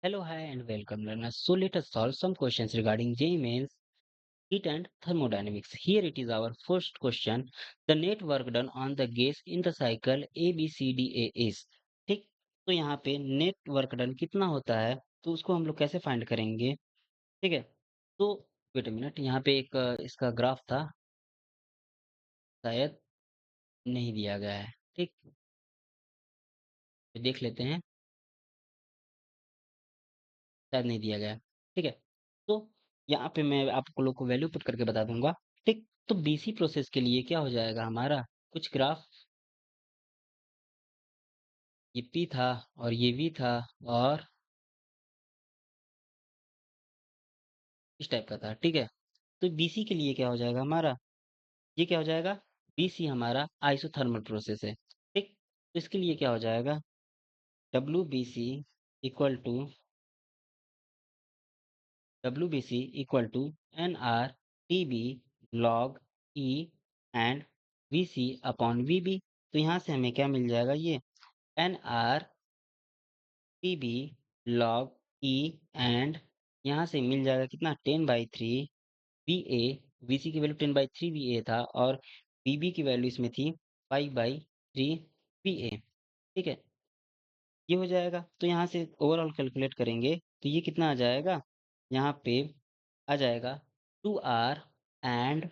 Hello, hi, and welcome, learners. So let us solve some questions regarding JEE Mains heat and thermodynamics. Here it is our first question. The net work done on the gas in the cycle ABCDA is ठीक। तो यहाँ पे net work done कितना होता है, तो उसको हम लोग कैसे फाइंड करेंगे। ठीक है। तो वेट अ मिनट, यहाँ पे एक इसका ग्राफ था, शायद नहीं दिया गया है। ठीक, तो देख लेते हैं, शायद नहीं दिया गया है। ठीक है। तो यहाँ पे मैं आपको लोग को वैल्यू पुट करके बता दूंगा। ठीक। तो बीसी प्रोसेस के लिए क्या हो जाएगा हमारा, कुछ ग्राफ, ये पी था और ये वी था और इस टाइप का था। ठीक है। तो बीसी के लिए क्या हो जाएगा हमारा, ये क्या हो जाएगा, बीसी हमारा आइसोथर्मल प्रोसेस है। ठीक। तो इसके लिए क्या हो जाएगा, W B C equal to N R T B log e and V C upon V B. तो यहाँ से हमें क्या मिल जाएगा, ये N R T B log e and यहाँ से मिल जाएगा कितना, 10/3 वी ए। वी सी की वैल्यू 10/3 वी ए था और वी बी की वैल्यू इसमें थी 5/3 वी ए। ठीक है। ये हो जाएगा। तो यहाँ से ओवरऑल कैलकुलेट करेंगे तो ये कितना आ जाएगा, यहाँ पे आ जाएगा 2R and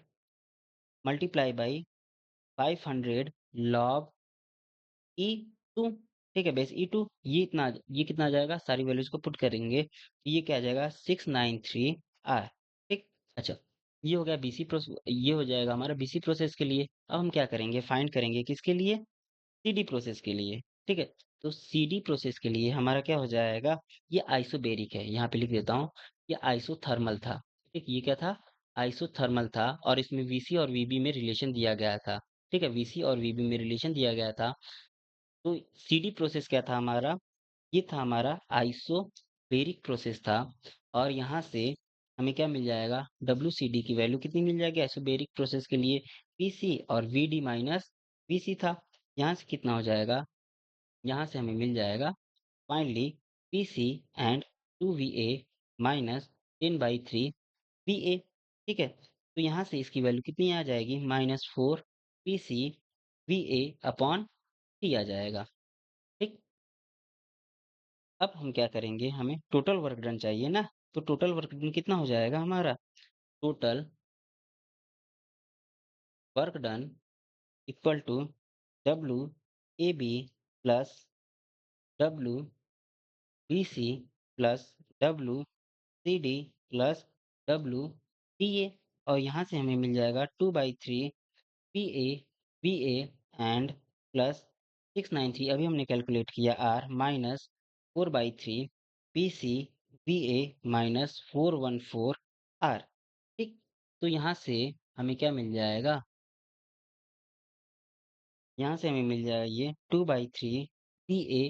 multiply by 500 log e two. ठीक है, बेस ई टू, ये कितना आ जाएगा, सारी वैल्यूज को पुट करेंगे तो ये क्या आ जाएगा, 693 आर। ठीक। अच्छा, ये हो गया बीसी प्रोसेस, ये हो जाएगा हमारा बीसी प्रोसेस के लिए। अब हम क्या करेंगे, फाइंड करेंगे किसके लिए, सीडी प्रोसेस के लिए। ठीक है। तो सीडी प्रोसेस के लिए हमारा क्या हो जाएगा, ये आइसोबेरिक है, यहाँ पे लिख देता हूँ, ये आइसोथर्मल था। ठीक, ये क्या था, आइसोथर्मल था और इसमें वीसी और वीबी में रिलेशन दिया गया था। ठीक है, वीसी और वीबी में रिलेशन दिया गया था। तो सीडी प्रोसेस क्या था हमारा, ये था हमारा आइसोबेरिक प्रोसेस था। और यहाँ से हमें क्या मिल जाएगा, डब्ल्यू सी डी की वैल्यू कितनी मिल जाएगी आइसोबेरिक प्रोसेस के लिए, पी सी और वी डी माइनस वी सी था। यहाँ से कितना हो जाएगा, यहाँ से हमें मिल जाएगा finally P C and 2 VA minus 10/3 VA। ठीक है। तो यहाँ से इसकी वैल्यू कितनी आ जाएगी, -4 PC VA अपॉन टी आ जाएगा। ठीक। अब हम क्या करेंगे, हमें टोटल वर्क डन चाहिए ना, तो टोटल वर्क डन कितना हो जाएगा हमारा, total work done equal to WAB plus WBC plus WCD plus WDA। और यहाँ से हमें मिल जाएगा 2/3 PA VA एंड प्लस 693, अभी हमने कैलकुलेट किया, R minus 4/3 PC VA minus 414 R। ठीक। तो यहाँ से हमें क्या मिल जाएगा, यहाँ से हमें मिल जाएगा ये 2/3 PA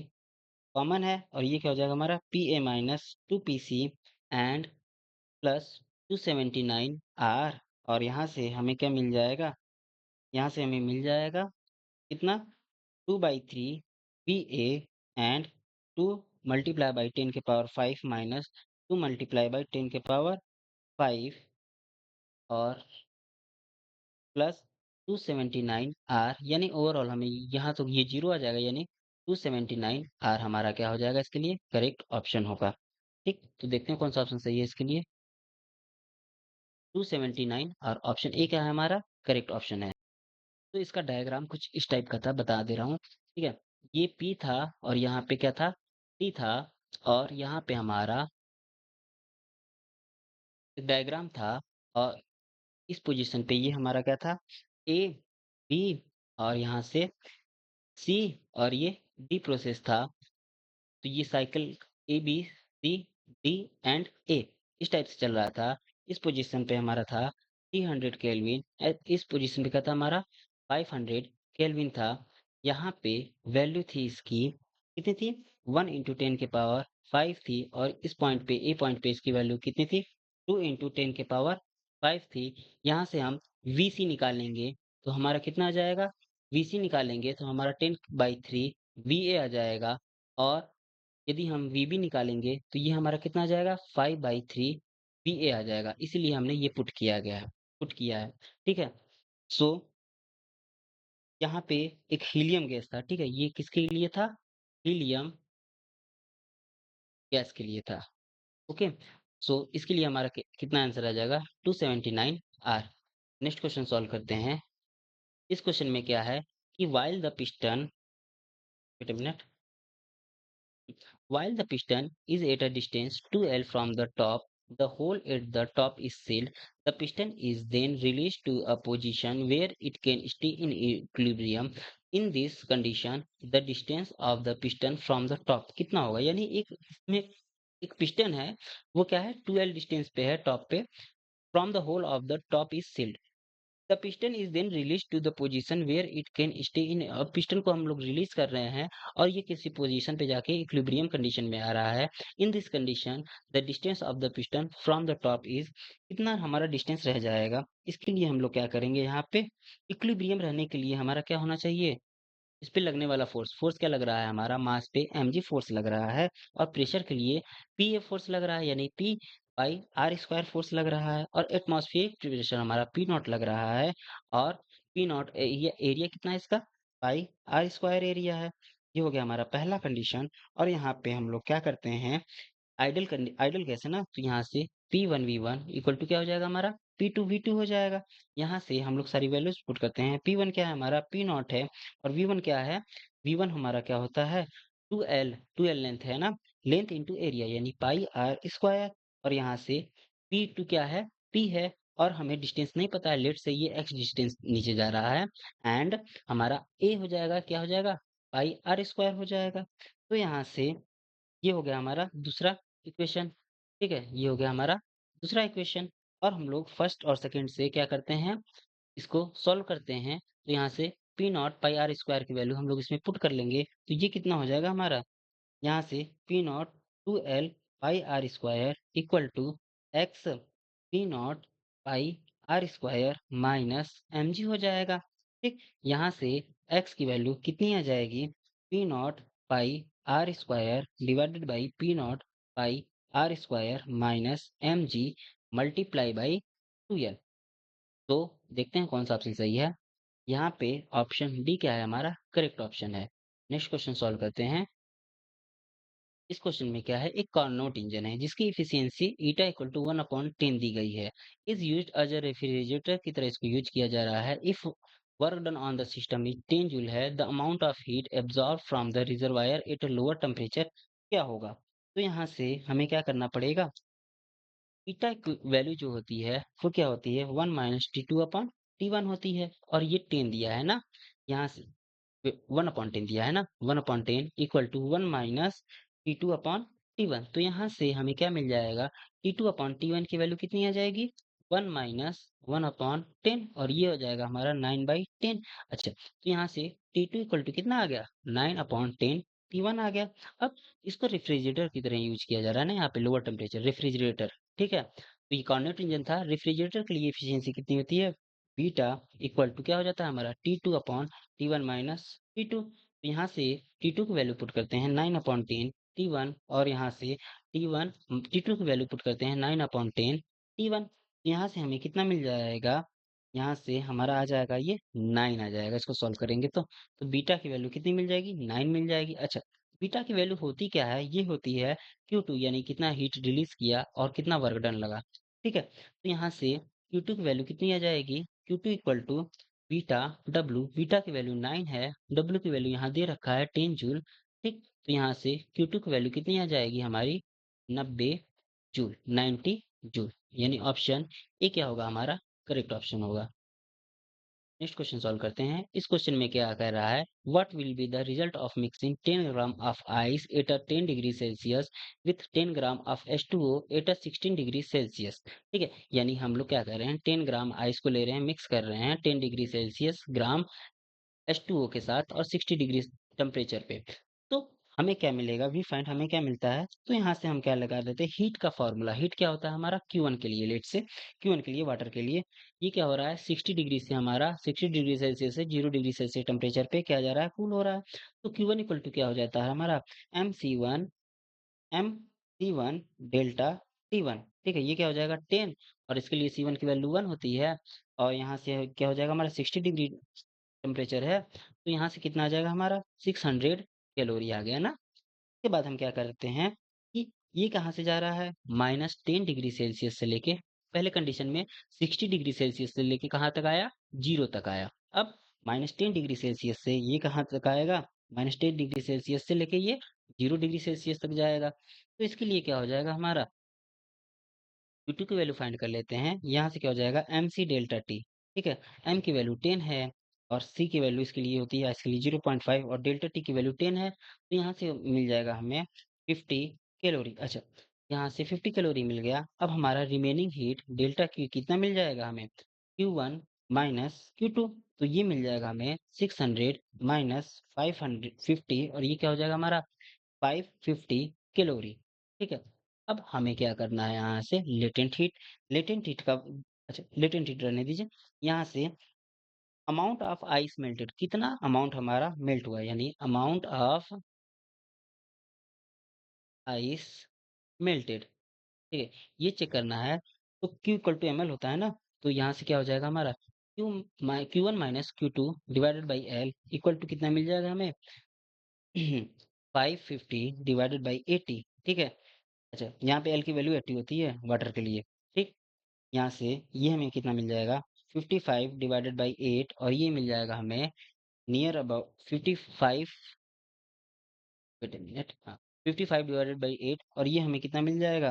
कॉमन है और ये क्या हो जाएगा हमारा, PA minus 2PC and plus 279 R। और यहाँ से हमें क्या मिल जाएगा, यहाँ से हमें मिल जाएगा कितना, 2/3 PA एंड 2 मल्टीप्लाई बाई 10 की पावर 5 माइनस 2 मल्टीप्लाई बाई 10 की पावर 5 और प्लस 279 R। यानी ओवरऑल हमें यहाँ तो ये जीरो आ जाएगा, यानी 279 R हमारा क्या हो जाएगा, इसके लिए करेक्ट ऑप्शन होगा। ठीक। तो देखते हैं कौन सा ऑप्शन सही है इसके लिए, 279 और ऑप्शन ए क्या है हमारा, करेक्ट ऑप्शन है। तो इसका डायग्राम कुछ इस टाइप का था, बता दे रहा हूँ। ठीक है। ये पी था और यहाँ पे क्या था, टी था। और यहाँ पे हमारा एक डायग्राम था और इस पोजीशन पे ये हमारा क्या था, ए बी और यहाँ से सी और ये डी प्रोसेस था। तो ये साइकिल ABCD एंड ए इस टाइप से चल रहा था। इस पोजीशन पे हमारा था 300 केल्विन, इस पोजीशन पे क्या था हमारा, 500 केल्विन था। यहाँ पे वैल्यू थी इसकी कितनी थी, 1 × 10 की पावर 5 थी। और इस पॉइंट पे, ए पॉइंट पे इसकी वैल्यू कितनी थी, 2 × 10 की पावर 5 थी। यहाँ से हम VC निकालेंगे तो हमारा कितना आ जाएगा, VC निकालेंगे तो हमारा 10/3 VA आ जाएगा। और यदि हम वीबी निकालेंगे तो ये हमारा कितना आ जाएगा 5/3 वीए आ जाएगा, इसीलिए हमने ये पुट किया है। ठीक है। सो यहाँ पे एक हीलियम गैस था, ठीक है, ये किसके लिए था? हीलियम गैस के लिए था। ओके। सो इसके लिए हमारा कितना आंसर आ जाएगा 279 आर। नेक्स्ट क्वेश्चन सॉल्व करते हैं। इस क्वेश्चन में क्या है कि while the piston, wait a minute, while the piston is at a distance 2L from the top, the hole at the top is sealed. The piston is then released to a position where it can stay in equilibrium. In this condition, the distance of the piston from the top कितना होगा? यानी एक इसमें एक piston है, वो क्या है 2L डिस्टेंस पे है टॉप पे, from the hole of the top is sealed. The piston is then release to the position where it can stay in. अब पिस्टन को हम लोग रिलीज कर रहे हैं और ये किसी पोजीशन पे जाके इक्विलिब्रियम कंडीशन में आ रहा है। In this condition the distance of the piston from the top is, कितना हमारा डिस्टेंस रह जाएगा? इसके लिए हम लोग क्या करेंगे, यहाँ पे इक्विलिब्रियम रहने के लिए हमारा क्या होना चाहिए, इस पे लगने वाला फोर्स, फोर्स क्या लग रहा है हमारा, मास पे mg फोर्स लग रहा है, और प्रेशर के लिए pa फोर्स लग रहा है, यानी p by R square force लग रहा है, और एटमॉस्फेरिक प्रेशर हमारा p नॉट लग रहा है, और p नॉट एरिया, एरिया कितना है इसका बाई आर स्क्वायर एरिया है। ये हो गया हमारा पहला कंडीशन। और यहाँ पे हम लोग क्या करते हैं, आइडल गैस है ना, तो यहाँ से P1V1 इक्वल टू क्या हो जाएगा हमारा P2V2 हो जाएगा। यहाँ से हम लोग सारी वैल्यूज पुट करते हैं। P1 क्या है हमारा P नॉट है, और V1 क्या है, V1 हमारा क्या होता है 2L लेंथ है ना, लेंथ इंटू एरिया यानी पाई आर स्क्वायर। और यहाँ से P2 क्या है, P है, और हमें डिस्टेंस नहीं पता है, लेट से ये x डिस्टेंस नीचे जा रहा है, एंड हमारा A हो जाएगा, क्या हो जाएगा पाई आर स्क्वायर हो जाएगा। तो यहाँ से ये हो गया हमारा दूसरा इक्वेशन। ठीक है, ये हो गया हमारा दूसरा इक्वेशन। और हम लोग फर्स्ट और सेकंड से क्या करते हैं, इसको सॉल्व करते हैं। तो यहाँ से P naught pi R square की वैल्यू हम लोग इसमें पुट कर लेंगे, तो ये कितना हो जाएगा हमारा, यहाँ से P naught 2L pi R square equal to x P naught pi R square minus M G हो जाएगा। ठीक, यहाँ से एक्स की वैल्यू कितनी आ जाएगी, P naught pi R square divided by P naught pi R square minus M G multiply by 2L। तो देखते हैं कौन सा ऑप्शन सही है। यहाँ पे ऑप्शन डी क्या है हमारा करेक्ट ऑप्शन है। नेक्स्ट क्वेश्चन सॉल्व करते हैं। इस क्वेश्चन में क्या है, एक कार्नोट इंजन है जिसकी इफिशियंसी ईटा इक्वल टू 1/10 दी गई है, is used as a refrigerator की तरह इसको यूज किया जा रहा है। If work done on the system is 10 joule है, the amount of heat absorb from the reservoir at a lower temperature क्या होगा? तो यहाँ से हमें क्या करना पड़ेगा, ईटा की वैल्यू जो होती है वो क्या होती है 1 - T2/T1 होती है, और ये 10 दिया है ना, यहाँ से 1/10 दिया है ना, 1/10 इक्वल टू 1 - T2/T1। तो यहाँ से हमें क्या मिल जाएगा, T2/T1 की वैल्यू कितनी आ जाएगी 1 - 1/10, और ये हो जाएगा हमारा 9/10। अच्छा, तो यहाँ से T2 इक्वल टू कितना आ गया 9/10 T1 आ गया। अब इसको रेफ्रिजरेटर की तरह यूज किया जा रहा है ना, यहाँ पे लोअर टेम्परेचर रेफ्रिजरेटर। ठीक है, तो ये कार्नोट इंजन था, रेफ्रिजरेटर के लिए एफिशिएंसी कितनी होती है, बीटा इक्वल टू क्या हो जाता है हमारा T2/T1 माइनस T2। तो यहाँ से T2 की वैल्यू पुट करते हैं 9/10 T1, और यहाँ से T2 की वैल्यू पुट करते हैं 9/10 T1। यहाँ से हमें कितना मिल जाएगा, यहाँ से हमारा आ जाएगा ये 9 आ जाएगा, इसको सॉल्व करेंगे तो बीटा की वैल्यू कितनी मिल जाएगी 9 मिल जाएगी। अच्छा, बीटा की वैल्यू होती क्या है, ये होती है Q2 यानी कितना हीट रिलीज किया और कितना वर्क डन लगा। ठीक है, तो यहाँ से Q2 की वैल्यू कितनी आ जाएगी, Q2 equal to beta W, beta की वैल्यू 9 है, W की वैल्यू यहाँ दे रखा है 10 जूल। ठीक, तो यहाँ से Q2 की वैल्यू कितनी आ जाएगी हमारी 90 जूल, 90 जूल, यानी ऑप्शन ए क्या होगा हमारा करेक्ट ऑप्शन होगा। नेक्स्ट क्वेश्चन सॉल्व करते हैं। इस क्वेश्चन में क्या कह रहा है, what will be the result of mixing 10 gram of ice at a 10 degree Celsius with 10 gram of H2O at a 16 degree Celsius. ठीक है, यानी हम लोग क्या कर रहे हैं, 10 ग्राम आइस को ले रहे हैं, मिक्स कर रहे हैं 10 डिग्री सेल्सियस ग्राम H2O के साथ और 60 डिग्री टेम्परेचर पे। तो हमें क्या मिलेगा, वी फाइंड हमें क्या मिलता है, तो यहाँ से हम क्या लगा देते हैं हीट का फॉर्मूला। हीट क्या होता है हमारा Q1 के लिए, लेट से Q1 के लिए वाटर के लिए ये क्या हो रहा है 60 डिग्री से हमारा 60 डिग्री सेल्सियस से 0 डिग्री सेल्सियस टेम्परेचर पे क्या जा रहा है, कूल हो रहा है। तो Q1 इक्वल टू क्या हो जाता है हमारा MC1 M C one delta T one. ठीक है, ये क्या हो जाएगा 10, और इसके लिए सी वन की वैल्यू 1 होती है, और यहाँ से क्या हो जाएगा हमारा 60 डिग्री टेम्परेचर है, तो यहाँ से कितना आ जाएगा हमारा 600 कैलोरी आ गया ना। के बाद हम क्या करते हैं कि ये कहाँ से जा रहा है, -10 डिग्री सेल्सियस से लेके, पहले कंडीशन में 60 डिग्री सेल्सियस से लेके कहाँ तक आया, 0 तक आया। अब -10 डिग्री सेल्सियस से ये कहाँ तक आएगा, -10 डिग्री सेल्सियस से लेके ये 0 डिग्री सेल्सियस तक जाएगा। तो इसके लिए क्या हो जाएगा हमारा, Q2 की वैल्यू फाइंड कर लेते हैं। यहाँ से क्या हो जाएगा एम सी डेल्टा टी। ठीक है, एम की वैल्यू 10 है, और सी की वैल्यू इसके लिए होती है, इसके लिए 0.5, और डेल्टा टी की वैल्यू 10 है, तो यहाँ से मिल जाएगा हमें 50 कैलोरी। अच्छा, यहाँ से 50 कैलोरी मिल गया। अब हमारा रिमेनिंग हीट डेल्टा क्यू कितना मिल जाएगा हमें, Q1 माइनस Q2, तो ये मिल जाएगा हमें 600 माइनस 550, और ये क्या हो जाएगा हमारा 550 कैलोरी। ठीक है, अब हमें क्या करना है, यहाँ से लेटेंट हीट का, अच्छा लेटेंट हीट रहने दीजिए। यहाँ से अमाउंट ऑफ आइस मेल्टेड, कितना अमाउंट हमारा मेल्ट हुआ है, यानी अमाउंट ऑफ आइस मेल्टेड। ठीक है, ये चेक करना है। तो Q इक्वल टू ml होता है ना, तो यहाँ से क्या हो जाएगा हमारा Q1 minus Q2 divided by L equal to कितना मिल जाएगा हमें 550 डिवाइडेड बाई 80। ठीक है, अच्छा यहाँ पे एल की वैल्यू 80 होती है वाटर के लिए। ठीक, यहाँ से ये हमें कितना मिल जाएगा 55 डिवाइडेड बाई 8, और ये मिल जाएगा हमें near about 55, wait a minute, हाँ 55 डिवाइडेड बाई 8, और ये हमें कितना मिल जाएगा,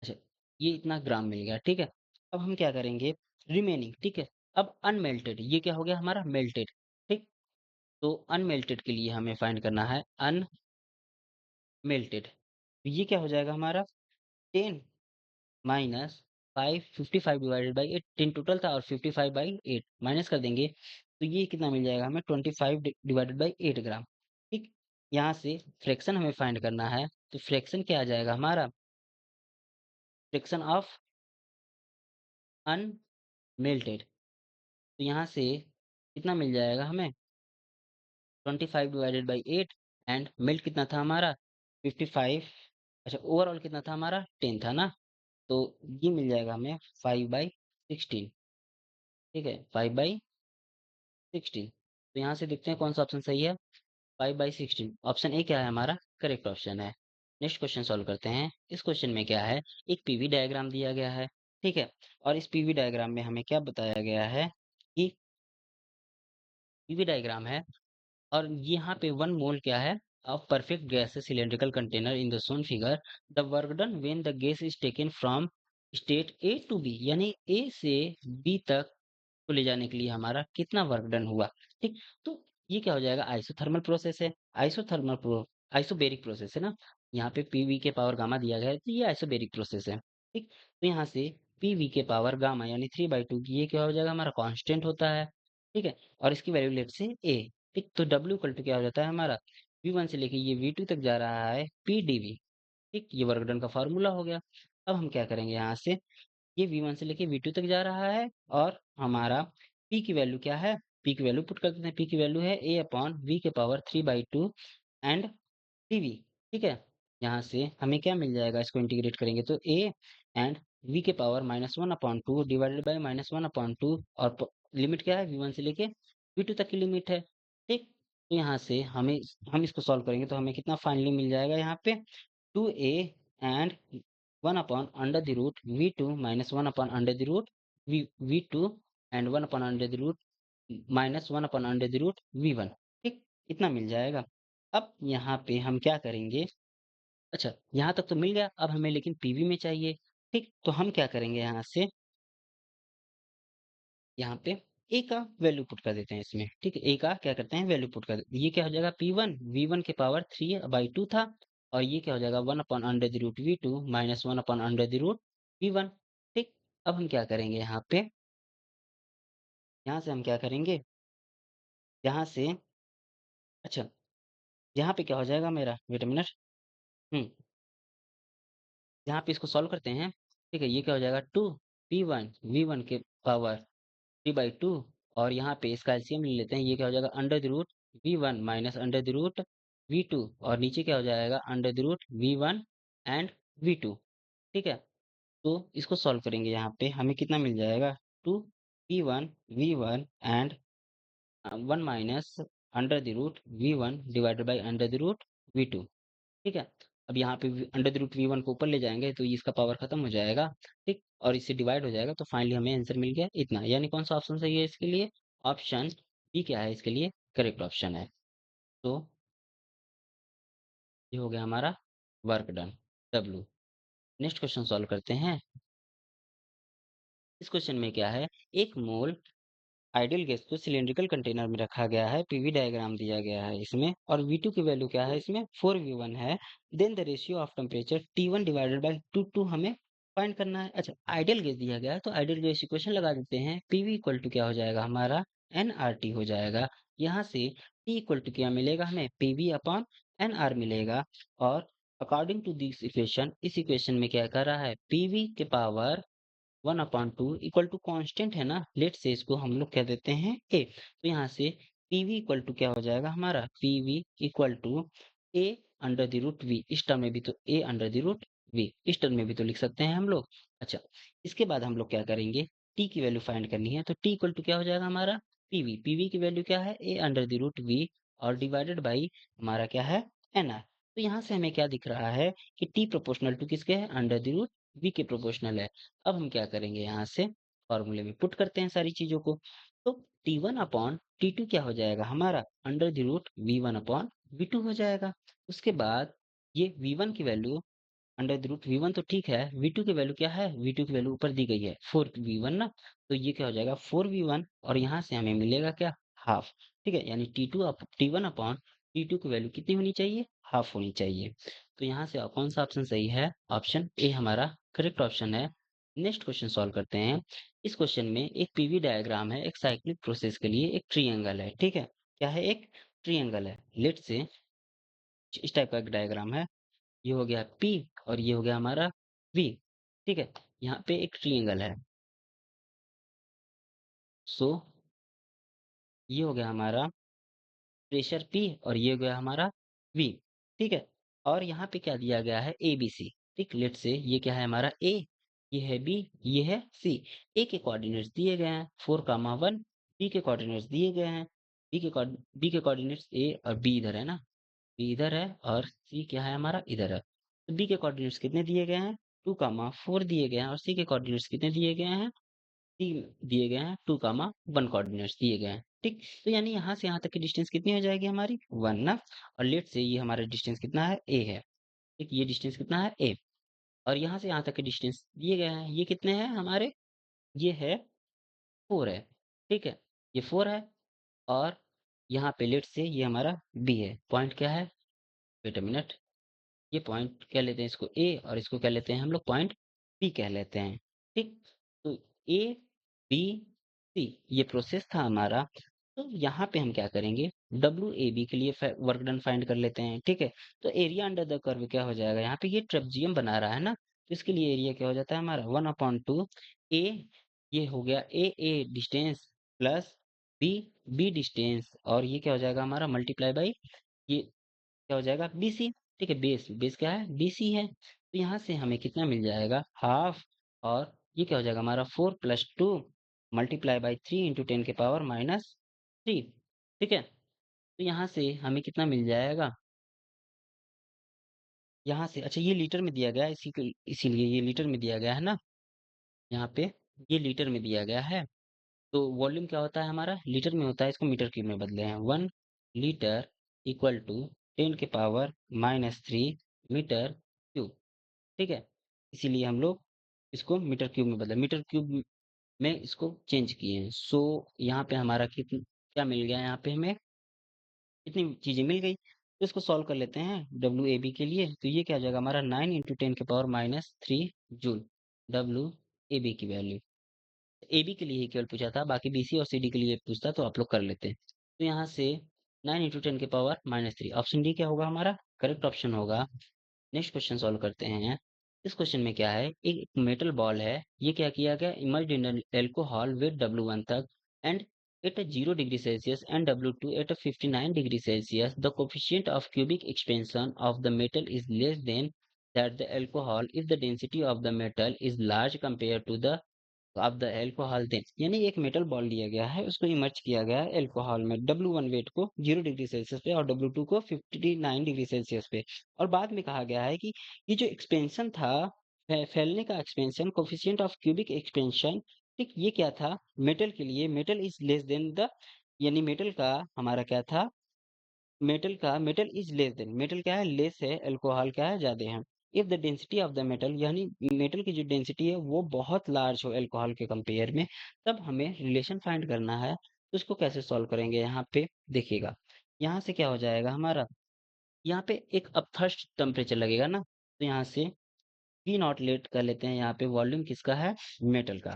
अच्छा ये इतना ग्राम मिल गया। ठीक है, अब हम क्या करेंगे रिमेनिंग। ठीक है, अब अनमेल्टेड, ये क्या हो गया हमारा मेल्टेड। ठीक, तो अनमेल्टेड के लिए हमें फाइंड करना है अनमेल्टेड, तो ये क्या हो जाएगा हमारा 10 माइनस 555 डिवाइडेड बाई 8, 10 टोटल था और 55/8 माइनस कर देंगे, तो ये कितना मिल जाएगा हमें 25 डिवाइडेड बाई 8 ग्राम। ठीक, यहाँ से फ्रैक्शन हमें फाइंड करना है, तो फ्रैक्शन क्या आ जाएगा हमारा, फ्रैक्शन ऑफ अनमेल्टेड, तो यहाँ से कितना मिल जाएगा हमें 25/8, एंड मेल्ट कितना था हमारा 55, अच्छा ओवरऑल कितना था हमारा 10 था ना, तो ये मिल जाएगा हमें 5/16। ठीक है, 5/16, तो यहाँ से देखते हैं कौन सा ऑप्शन सही है। 5/16 ऑप्शन ए क्या है हमारा करेक्ट ऑप्शन है। नेक्स्ट क्वेश्चन सॉल्व करते हैं। इस क्वेश्चन में क्या है, एक पीवी डायग्राम दिया गया है। ठीक है, और इस पीवी डायग्राम में हमें क्या बताया गया है कि पीवी डायग्राम है, और यहाँ पे 1 मोल क्या है of perfect gas cylindrical container in the shown figure, the work done when the gas is taken from state A to B, यानी ए से बी तक को ले जाने के लिए हमारा कितना वर्क डन हुआ। ठीक, तो ये क्या हो जाएगा आइसोथर्मल प्रोसेस है, आइसोथर्मल प्रो आइसोबेरिक प्रोसेस है ना, यहाँ पे पीवी के पावर गामा दिया गया है, तो ये आइसोबेरिक प्रोसेस है। ठीक, तो यहाँ से पीवी के पावर गामा यानी 3/2 की, ये क्या हो जाएगा हमारा कांस्टेंट होता है। ठीक है, और इसकी वैल्यू लेट से ए। ठीक, तो डब्ल्यू इक्वल टू क्या हो जाता है हमारा V1 से लेके ये V2 तक जा रहा है PdV। ठीक, ये वर्क डन का फार्मूला हो गया। अब हम क्या करेंगे यहाँ से, ये V1 से लेके V2 तक जा रहा है, और हमारा P की वैल्यू क्या है, P की वैल्यू पुट कर देते हैं। P की वैल्यू है A/V के पावर 3/2 एंड dV। ठीक है, यहाँ से हमें क्या मिल जाएगा, इसको इंटीग्रेट करेंगे तो A एंड V के पावर -1/2 डिवाइडेड बाई -1/2, और लिमिट क्या है V1 से लेके V2 तक की लिमिट है। ठीक, तो यहाँ से हम इसको सॉल्व करेंगे तो हमें कितना फाइनली मिल जाएगा यहाँ पे 2A and 1/√√ V2 minus 1/√√ V2 and 1/√√ minus 1/√√ V1। ठीक, इतना मिल जाएगा। अब यहाँ पे हम क्या करेंगे, अच्छा यहाँ तक तो मिल गया, अब हमें लेकिन पीवी में चाहिए। ठीक, तो हम क्या करेंगे यहाँ से, यहाँ पे ए का वैल्यू पुट कर देते हैं इसमें। ठीक है, ए का क्या करते हैं वैल्यू पुट कर देते हैं। ये क्या हो जाएगा V1 के पावर 3/2 था, और ये क्या हो जाएगा 1/√√ V2 माइनस 1/√√ V1। ठीक, अब हम क्या करेंगे यहाँ पे, यहाँ से हम क्या करेंगे, यहाँ से, अच्छा यहाँ पे क्या हो जाएगा मेरा, वेट अ मिनट, हम्म यहाँ पे इसको सॉल्व करते हैं। ठीक है, ये क्या हो जाएगा 2P1 V1 के पावर 3/2, और यहाँ पे इसका एलसीएम ले लेते हैं। ये क्या हो जाएगा √V1 माइनस √V2, और नीचे क्या हो जाएगा √V1 एंड V2, ठीक है। तो इसको सॉल्व करेंगे, यहाँ पे हमें कितना मिल जाएगा, 2P1 V1 and 1 minus under the root V1 divided by under the root V2, ठीक है। अब यहाँ पे अंडर द रूट V1 को ऊपर ले जाएंगे तो इसका पावर खत्म हो जाएगा, ठीक, और इससे डिवाइड हो जाएगा, तो फाइनली हमें आंसर मिल गया इतना। यानी कौन सा ऑप्शन सही है इसके लिए, ऑप्शन बी क्या है इसके लिए करेक्ट ऑप्शन है। तो ये हो गया हमारा work done, W। Next question solve करते हैं। इस क्वेश्चन में क्या है, एक मोल आइडियल गैस को सिलिंड्रिकल कंटेनर में रखा गया है, पीवी डायग्राम दिया गया है इसमें, और V2 की वैल्यू क्या है इसमें 4V1 है। Then the ratio of temperature T1 divided by 2 हमें फाइंड करना है। अच्छा, आइडियल गैस दिया गया है तो आइडियल गैस इक्वेशन लगा देते हैं। पीवी इक्वल टू क्या हो जाएगा हमारा, nRT हो जाएगा। यहाँ से T इक्वल टू क्या मिलेगा हमें, पीवी अपॉन nR मिलेगा। और अकॉर्डिंग टू दिस इक्वेशन, इस इक्वेशन में क्या कर रहा है, पीवी के पावर 1/2 इक्वल टू कांस्टेंट है ना, लेट से इसको हम लोग कह देते हैं ए। तो यहाँ से पीवी इक्वल टू क्या हो जाएगा हमारा, PV equal to A under the root V, इस टर्म में भी तो A under the root V, इस टर्म में भी तो लिख सकते हैं हम लोग। अच्छा, इसके बाद हम लोग क्या करेंगे, टी की वैल्यू फाइंड करनी है, तो टी इक्वल टू क्या हो जाएगा हमारा, पीवी, पीवी की वैल्यू क्या है, ए अंडर द रूट वी, और डिवाइडेड बाई हमारा क्या है, एन आर। तो यहाँ से हमें क्या दिख रहा है कि टी प्रोपोर्शनल टू किसके है, अंडर द रूट वी के प्रोपोर्शनल है। अब हम क्या करेंगे, यहाँ से फॉर्मूले में पुट करते हैं सारी चीजों को। तो T1 अपॉन T2 क्या हो जाएगा हमारा, under the root V1 upon V2 हो जाएगा। उसके बाद ये V1 की value under the root V1 तो ठीक है, V2 की वैल्यू क्या है, V2 की वैल्यू ऊपर दी गई है 4V1 ना, तो ये क्या हो जाएगा 4V1, और यहाँ से हमें मिलेगा क्या, हाफ, ठीक है। यानी T1 अपॉन T2 की वैल्यू कितनी होनी चाहिए, हाफ होनी चाहिए। तो यहाँ से कौन सा ऑप्शन सही है, ऑप्शन ए हमारा करेक्ट ऑप्शन है। नेक्स्ट क्वेश्चन सॉल्व करते हैं। इस क्वेश्चन में एक पीवी डायग्राम है, एक साइक्लिक प्रोसेस के लिए एक ट्रीएंगल है, ठीक है। क्या है, एक ट्रीएंगल है, लेट से इस टाइप का एक डायग्राम है। ये हो गया P और ये हो गया हमारा V, ठीक है। यहाँ पे एक ट्रायंगल है, सो ये हो गया हमारा प्रेशर P और ये हो गया हमारा V, ठीक है। और यहाँ पे क्या दिया गया है, ABC, ठीक। लेट से ये क्या है हमारा A, ये है B, ये है C। A के कोऑर्डिनेट्स दिए गए हैं 4,1, B के कोऑर्डिनेट्स दिए गए हैं, B के कोऑर्डिनेट्स A और B इधर है ना, B इधर है और C क्या है हमारा इधर है। तो B के कोऑर्डिनेट्स कितने दिए गए हैं, 2,4 दिए गए हैं, और C के कोऑर्डिनेट्स कितने दिए गए हैं, 3 दिए गए हैं, 2,1 कोऑर्डिनेट्स दिए गए हैं, ठीक। तो यानी यहाँ से यहाँ तक की डिस्टेंस कितनी हो जाएगी हमारी, 1 ना। और लेट से ये हमारा डिस्टेंस कितना है, A है, ठीक। ये डिस्टेंस कितना है, A। और यहाँ से यहाँ तक के डिस्टेंस दिए गए हैं, ये कितने हैं हमारे, ये है 4 है, ठीक है, ये 4 है। और यहाँ पे लेट से ये हमारा B है, पॉइंट क्या है, वेट अ मिनट, ये पॉइंट कह लेते हैं इसको ए, और इसको कह लेते हैं हम लोग पॉइंट बी कह लेते हैं, ठीक। तो ए बी सी ये प्रोसेस था हमारा। तो यहाँ पे हम क्या करेंगे, डब्ल्यू ए बी के लिए वर्क डन फाइंड कर लेते हैं, ठीक है। तो एरिया अंडर द कर्व क्या हो जाएगा, यहाँ पे ये ट्रेपजियम बना रहा है ना, तो इसके लिए एरिया क्या हो जाता है हमारा 1/2 ए, ये हो गया A distance plus B, B distance, और ये क्या हो जाएगा हमारा मल्टीप्लाई बाई ये क्या हो जाएगा, BC, ठीक है। बेस बेस क्या है, BC है। तो यहाँ से हमें कितना मिल जाएगा, हाफ, और ये क्या हो जाएगा हमारा 4 + 2 मल्टीप्लाई बाई 3 इंटू 10⁻³ ठीक है। तो यहाँ से हमें कितना मिल जाएगा, यहाँ से, अच्छा ये लीटर में दिया गया है, इसीलिए ये लीटर में दिया गया है ना, यहाँ पे ये लीटर में दिया गया है। तो वॉल्यूम क्या होता है हमारा, लीटर में होता है, इसको मीटर क्यूब में बदले हैं, 1 litre equal to 10⁻³ metre cube, ठीक है। इसीलिए हम लोग इसको मीटर क्यूब में बदले, मीटर क्यूब में इसको चेंज किए हैं। सो यहाँ पे हमारा कितना क्या मिल गया, यहाँ पे हमें कितनी चीजें मिल गई। तो इसको सॉल्व कर लेते हैं WAB के लिए। तो ये क्या हो जाएगा हमारा 9 × 10⁻³ जूल, WAB की वैल्यू। AB के लिए ही केवल पूछा था, बाकी BC और CD के लिए पूछता तो आप लोग कर लेते। तो यहाँ से 9 × 10⁻³ ऑप्शन डी क्या होगा हमारा करेक्ट ऑप्शन होगा। नेक्स्ट क्वेश्चन सॉल्व करते हैं। इस क्वेश्चन में क्या है, एक मेटल बॉल है, ये क्या किया गया, emerged in alcohol with W1 तक and at 0 degree Celsius and W2 at a 59 degree Celsius, the coefficient of cubic expansion of the metal is less than that the alcohol if the density of the metal is large compared to the of the alcohol then यानी एक metal ball लिया गया है उसको emerge किया गया है alcohol में W1 वेट को 0 डिग्री सेल्सियस पे और W2 को 59 डिग्री सेल्सियस पे और बाद में कहा गया है कि ये जो एक्सपेंशन था फैलने का expansion coefficient of cubic expansion ठीक ये क्या था मेटल के लिए metal is less than the यानी मेटल का हमारा क्या था metal is less than metal क्या है लेस है अल्कोहल क्या है ज्यादा है if the density of the metal यानी मेटल की जो डेंसिटी है वो बहुत लार्ज हो अल्कोहल के कंपेयर में तब हमें रिलेशन फाइंड करना है तो उसको कैसे सॉल्व करेंगे यहाँ पे देखिएगा यहाँ से क्या हो जाएगा हमारा यहाँ पे एक अपथर्स्ट टेम्परेचर लगेगा ना तो यहाँ से पी नॉट लेट कर लेते हैं यहाँ पे वॉल्यूम किसका है मेटल का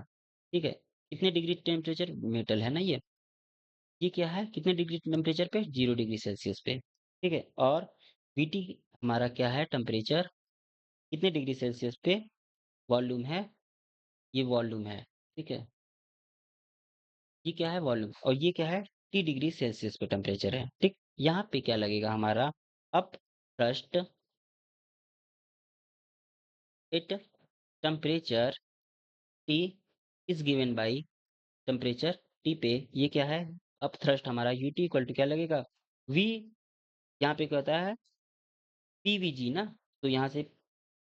ठीक है कितने डिग्री टेम्परेचर मेटल है ना ये क्या है कितने डिग्री टेम्परेचर पे 0 डिग्री सेल्सियस पे ठीक है और वीटी हमारा क्या है टेम्परेचर कितने डिग्री सेल्सियस पे वॉल्यूम है ये वॉल्यूम है ठीक है ये क्या है वॉल्यूम और ये क्या है T डिग्री सेल्सियस पे टेम्परेचर है ठीक यहाँ पे क्या लगेगा हमारा up first it temperature T is given by temperature T पे ये क्या है अप थ्रस्ट हमारा यूटी इक्वल टू क्या लगेगा V यहाँ पे क्या होता है पीवीजी ना तो यहाँ से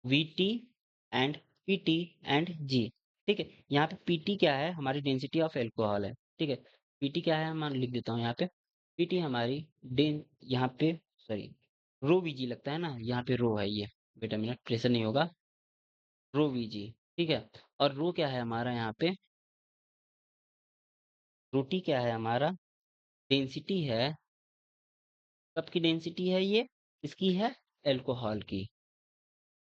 वीटी एंड पीटी एंड जी ठीक है यहाँ पे पीटी क्या है हमारी डेंसिटी ऑफ एल्कोहल है ठीक है पीटी क्या है मैं लिख देता हूँ यहाँ पे पीटी हमारी डेन यहाँ पे सॉरी रो वीजी लगता है ना यहाँ पे रो है ये बेटा मिनट प्रेशर नहीं होगा रो वीजी ठीक है और रो क्या है हमारा यहाँ पे रोटी क्या है हमारा डेंसिटी है कब की डेंसिटी है ये इसकी है एल्कोहल की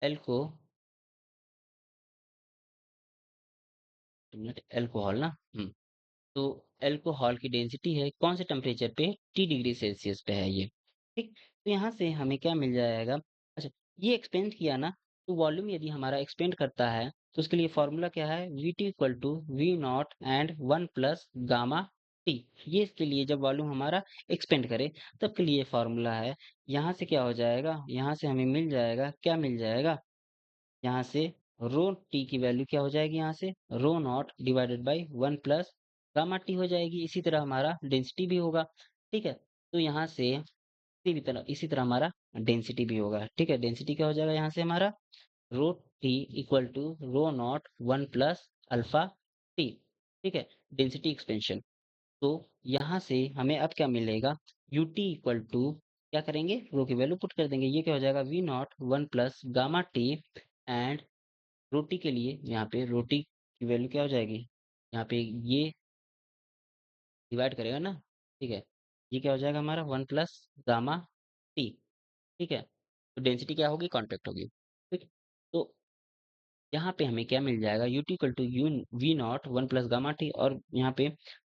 एल्को मिनट एल्कोहल ना तो अल्कोहल की डेंसिटी है कौन से टेम्परेचर पे T डिग्री सेल्सियस पे है ये ठीक तो यहाँ से हमें क्या मिल जाएगा अच्छा ये एक्सपेंड किया ना तो वॉल्यूम यदि हमारा एक्सपेंड करता है तो उसके लिए फॉर्मूला क्या है V T equal to V naught and 1 plus gamma T ये इसके लिए जब वॉल्यूम हमारा एक्सपेंड करे तब के लिए फॉर्मूला है यहाँ से क्या हो जाएगा यहाँ से हमें मिल जाएगा क्या मिल जाएगा यहाँ से रो टी की वैल्यू क्या हो जाएगी यहाँ से rho naught divided by 1 plus gamma T हो जाएगी इसी तरह हमारा डेंसिटी भी होगा ठीक है तो यहाँ से इसी तरह हमारा डेंसिटी भी होगा ठीक है डेंसिटी क्या हो जाएगा यहाँ से हमारा rho T equal to rho naught 1 plus alpha T ठीक है डेंसिटी एक्सपेंशन तो यहाँ से हमें अब क्या मिलेगा यू टी इक्वल टू क्या करेंगे रो की वैल्यू पुट कर देंगे ये क्या हो जाएगा V naught 1 plus gamma T and रोटी के लिए यहाँ पे रोटी की वैल्यू क्या हो जाएगी यहाँ पे ये डिवाइड करेगा ना ठीक है ये क्या हो जाएगा हमारा 1 प्लस गामा टी ठीक है तो डेंसिटी क्या होगी कॉन्टैक्ट होगी ठीक तो यहाँ पे हमें क्या मिल जाएगा U T equal to U V naught 1 plus gamma T और यहाँ पे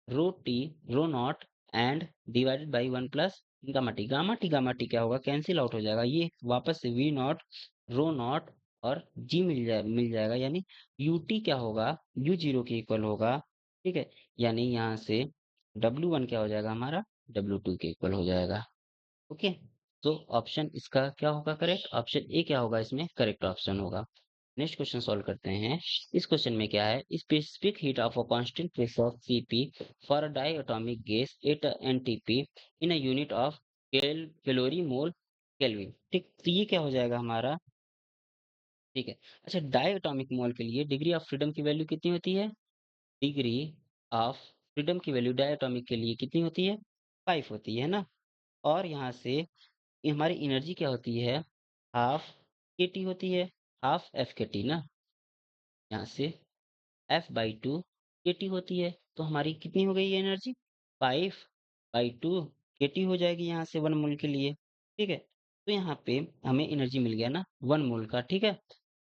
T rho naught and divided by 1 plus gamma T क्या होगा कैंसिल आउट हो जाएगा ये वापस से वी नॉट रो नॉट और जी मिल जाएगा यानी यू टी क्या होगा यू जीरो के इक्वल होगा ठीक है यानी यहाँ से W1 क्या हो जाएगा हमारा W2 के इक्वल हो जाएगा ओके तो ऑप्शन इसका क्या होगा करेक्ट ऑप्शन ए क्या होगा इसमें करेक्ट ऑप्शन होगा नेक्स्ट क्वेश्चन सॉल्व करते हैं इस क्वेश्चन में क्या है specific heat of a constant pressure Cp for a diatomic gas at NTP in a unit of calorie mole kelvin ठीक तो ये क्या हो जाएगा हमारा ठीक है अच्छा डायटोमिक मोल के लिए डिग्री ऑफ फ्रीडम की वैल्यू कितनी होती है डिग्री ऑफ फ्रीडम की वैल्यू डायटोमिक के लिए कितनी होती है 5 होती है ना और यहाँ से ये हमारी एनर्जी क्या होती है हाफ के टी होती है हाफ एफ के टी ना यहाँ से F/2 के टी होती है तो हमारी कितनी हो गई ये एनर्जी 5/2 के टी हो जाएगी यहाँ से 1 मोल के लिए ठीक है तो यहाँ पे हमें एनर्जी मिल गया ना 1 मोल का ठीक है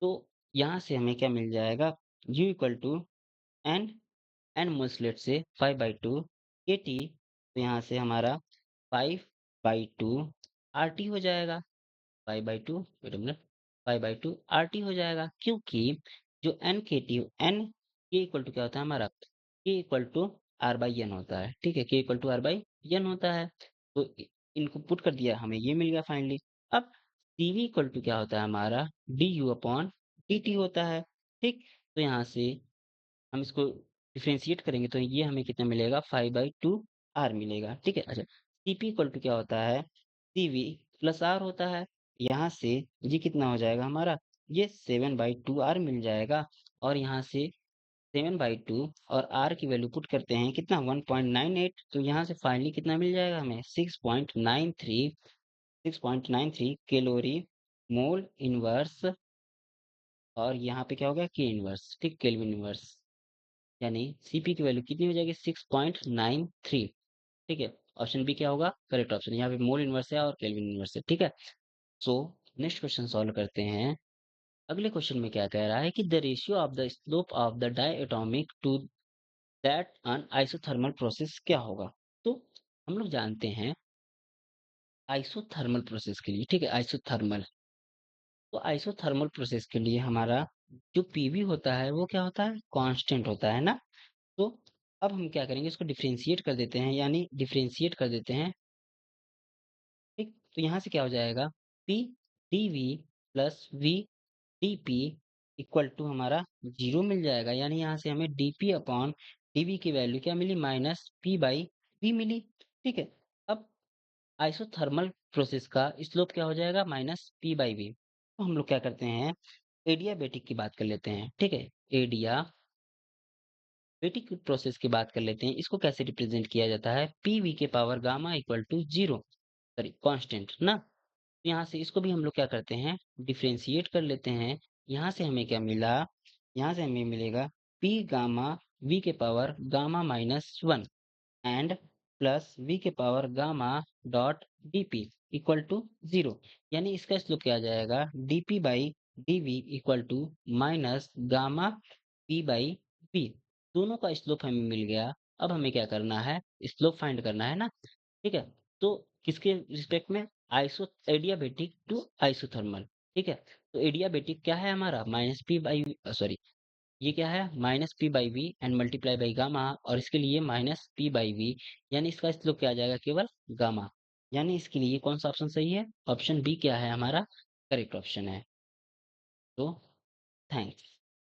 तो यहाँ से हमें क्या मिल जाएगा U equal to n n मोल्सलेट से 5/2 के टी तो यहाँ से हमारा 5/2 आर टी हो जाएगा 5/2 wait a minute 5/2 R T हो जाएगा क्योंकि जो N K T N K equal to क्या होता है हमारा K equal to R by N होता है ठीक है K equal to R by N होता है तो इनको पुट कर दिया हमें ये मिल गया फाइनली अब CV इक्वल टू क्या होता है हमारा du अपॉन dt होता है, ठीक। तो यहाँ से हम इसको डिफरेंशिएट करेंगे तो ये हमें कितना मिलेगा 5/2 r मिलेगा, ठीक है। अच्छा, Cp इक्वल टू क्या होता है Cv प्लस r होता है। यहाँ से ये कितना हो जाएगा हमारा, ये 7/2 r मिल जाएगा। और यहाँ से 7/2 और r की वैल्यू पुट करते हैं कितना 1.98, तो यहाँ से फाइनली कितना मिल जाएगा हमें 6.93 कैलोरी मोल इनवर्स। और यहाँ पे क्या हो गया के इनवर्स, ठीक, केल्विन इनवर्स। यानी सीपी की वैल्यू कितनी हो जाएगी 6.93, ठीक है। ऑप्शन बी क्या होगा करेक्ट ऑप्शन, यहाँ पे मोल इनवर्स है और केल्विन इनवर्स है, ठीक है। सो नेक्स्ट क्वेश्चन सॉल्व करते हैं। अगले क्वेश्चन में क्या कह रहा है कि the ratio of the slope of the diatomic to that an isothermal process क्या होगा। तो हम लोग जानते हैं आइसोथर्मल प्रोसेस के लिए, ठीक है, आइसोथर्मल, तो आइसोथर्मल प्रोसेस के लिए हमारा जो पीवी होता है वो क्या होता है कांस्टेंट होता है ना। तो अब हम क्या करेंगे, इसको डिफरेंशिएट कर देते हैं, यानी डिफरेंशिएट कर देते हैं, ठीक। तो यहाँ से क्या हो जाएगा P D V plus V D P equal to हमारा 0 मिल जाएगा। यानी यहाँ से हमें डीपी अपॉन डीवी की वैल्यू क्या मिली -p/v मिली, ठीक है। अब आइसोथर्मल प्रोसेस का स्लोप क्या हो जाएगा -p/v। तो हम लोग क्या करते हैं एडियाबेटिक की बात कर लेते हैं, ठीक है। एडियाबेटिक प्रोसेस की बात कर लेते हैं, इसको कैसे रिप्रेजेंट किया जाता है पीवी के power gamma equal to 0, sorry constant ना। तो यहाँ से इसको भी हम लोग क्या करते हैं डिफरेंशिएट कर लेते हैं। यहाँ से हमें क्या मिला, यहाँ से हमें मिलेगा पी गामा वी के power gamma -1 and plus V के power gamma dot dP equal to 0। यानी इसका स्लोप क्या आ जाएगा dp/dv equal to minus gamma p/v। दोनों का स्लोप हमें मिल गया। अब हमें क्या करना है स्लोप फाइंड करना है ना, ठीक है। तो किसके रिस्पेक्ट में आइसो एडियाबेटिक टू आइसोथर्मल, ठीक है। तो एडियाबेटिक क्या है हमारा सॉरी ये क्या है -p/v and multiply by gamma, और इसके लिए -p/v, यानी इसका स्लोप क्या आ जाएगा केवल गामा। यानी इसके लिए कौन सा ऑप्शन सही है, ऑप्शन बी क्या है हमारा करेक्ट ऑप्शन है। तो थैंक्स।